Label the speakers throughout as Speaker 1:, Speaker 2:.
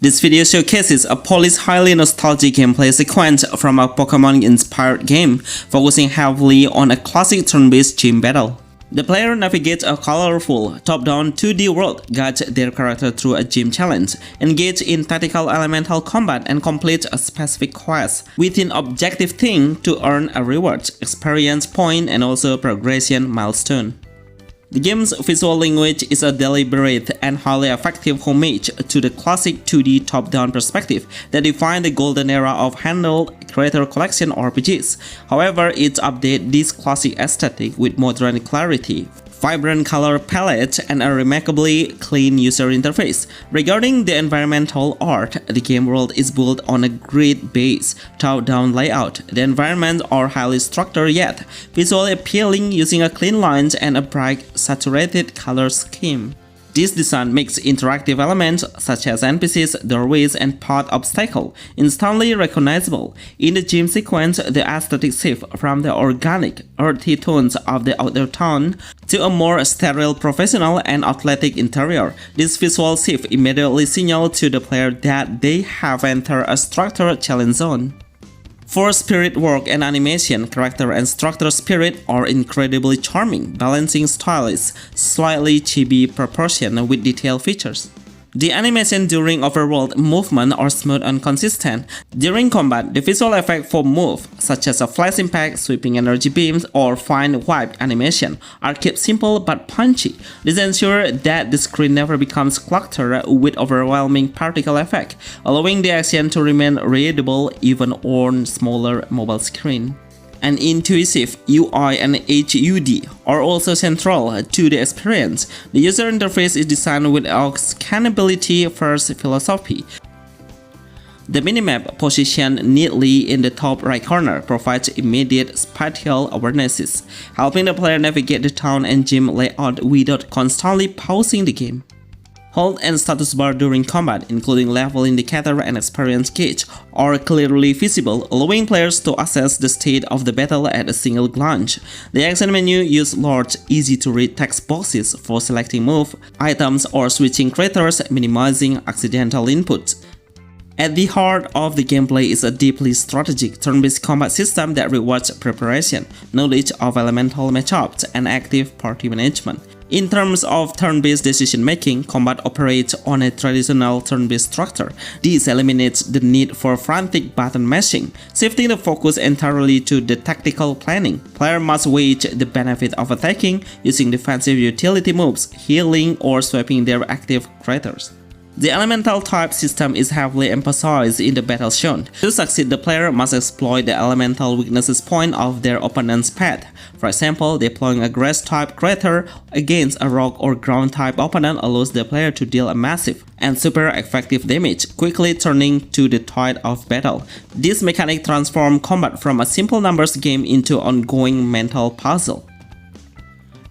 Speaker 1: This video showcases a polished, highly nostalgic gameplay sequence from a Pokémon-inspired game, focusing heavily on a classic turn-based gym battle. The player navigates a colorful, top-down 2D world, guides their character through a gym challenge, engage in tactical elemental combat, and complete a specific quest, with an objective thing to earn a reward, experience point, and also progression milestone. The game's visual language is a deliberate and highly effective homage to the classic 2D top-down perspective that defined the golden era of handheld creator collection RPGs. However, it updates this classic aesthetic with modern clarity, vibrant color palette, and a remarkably clean user interface. Regarding the environmental art, the game world is built on a grid-based, top-down layout. The environments are highly structured yet visually appealing, using a clean lines and a bright, saturated color scheme. This design makes interactive elements such as NPCs, doorways, and path obstacles instantly recognizable. In the gym sequence, the aesthetic shift from the organic, earthy tones of the outdoor town to a more sterile, professional, and athletic interior. This visual shift immediately signals to the player that they have entered a structured challenge zone. For spirit work and animation, character and structure spirit are incredibly charming, balancing stylish, slightly chibi proportion with detailed features. The animation during overworld movement are smooth and consistent. During combat, the visual effects for moves, such as a flash impact, sweeping energy beams, or fine wipe animation, are kept simple but punchy. This ensures that the screen never becomes cluttered with overwhelming particle effect, allowing the action to remain readable even on smaller mobile screen. An intuitive UI and HUD are also central to the experience. The user interface is designed with a scannability-first philosophy. The minimap, positioned neatly in the top right corner, provides immediate spatial awarenesses, helping the player navigate the town and gym layout without constantly pausing the game. Hold and status bar during combat, including level indicator and experience gauge, are clearly visible, allowing players to assess the state of the battle at a single glance. The action menu uses large, easy-to-read text boxes for selecting move, items, or switching creators, minimizing accidental input. At the heart of the gameplay is a deeply strategic turn-based combat system that rewards preparation, knowledge of elemental matchups, and active party management. In terms of turn-based decision-making, combat operates on a traditional turn-based structure. This eliminates the need for frantic button mashing, shifting the focus entirely to the tactical planning. Players must weigh the benefit of attacking, using defensive utility moves, healing, or swapping their active creators. The elemental type system is heavily emphasized in the battle shown. To succeed, the player must exploit the elemental weaknesses point of their opponent's path. For example, deploying a grass-type creator against a rock or ground-type opponent allows the player to deal a massive and super effective damage, quickly turning to the tide of battle. This mechanic transforms combat from a simple numbers game into an ongoing mental puzzle.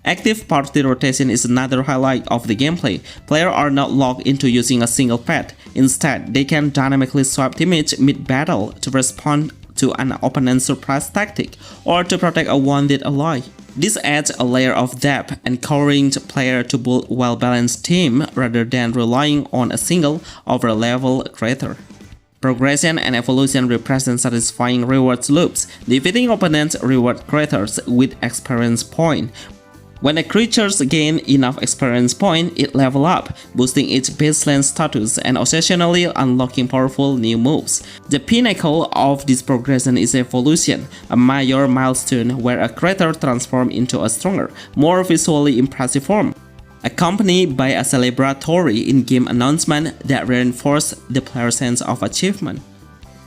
Speaker 1: Active party rotation is another highlight of the gameplay. Players are not locked into using a single path. Instead, they can dynamically swap teammates mid-battle to respond to an opponent's surprise tactic or to protect a wounded ally. This adds a layer of depth, encouraging players to build a well-balanced team rather than relying on a single over-level creator. Progression and evolution represent satisfying rewards loops. Defeating opponents reward creators with experience points. When a creature gains enough experience points, it levels up, boosting its baseline status and occasionally unlocking powerful new moves. The pinnacle of this progression is evolution, a major milestone where a creator transforms into a stronger, more visually impressive form, accompanied by a celebratory in-game announcement that reinforces the player's sense of achievement.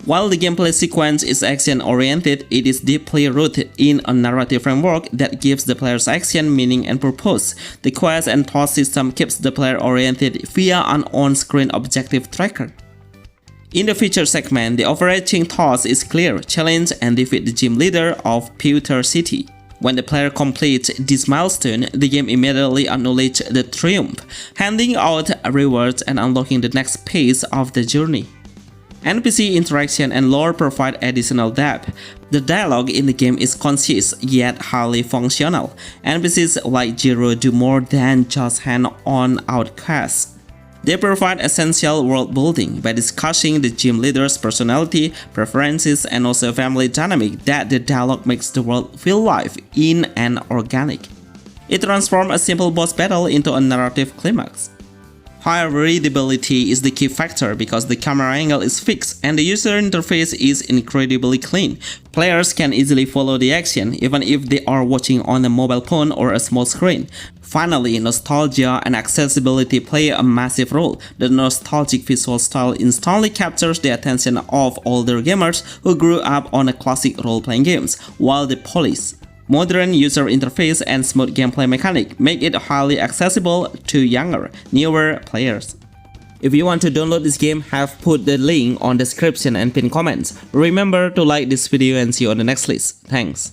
Speaker 1: While the gameplay sequence is action-oriented, it is deeply rooted in a narrative framework that gives the player's action meaning and purpose. The quest and thought system keeps the player oriented via an on-screen objective tracker. In the feature segment, the overarching task is clear: challenge and defeat the gym leader of Pewter City. When the player completes this milestone, the game immediately acknowledges the triumph, handing out rewards and unlocking the next phase of the journey. NPC interaction and lore provide additional depth. The dialogue in the game is concise yet highly functional. NPCs like Jiro do more than just hand-on outcasts. They provide essential world building by discussing the gym leader's personality, preferences, and also family dynamic that the dialogue makes the world feel live, in, and organic. It transforms a simple boss battle into a narrative climax. High readability is the key factor because the camera angle is fixed and the user interface is incredibly clean. Players can easily follow the action even if they are watching on a mobile phone or a small screen. Finally, nostalgia and accessibility play a massive role. The nostalgic visual style instantly captures the attention of older gamers who grew up on classic role-playing games, while the polished, modern user interface and smooth gameplay mechanic make it highly accessible to younger, newer players. If you want to download this game, have put the link on description and pinned comments. Remember to like this video and see you on the next list. Thanks.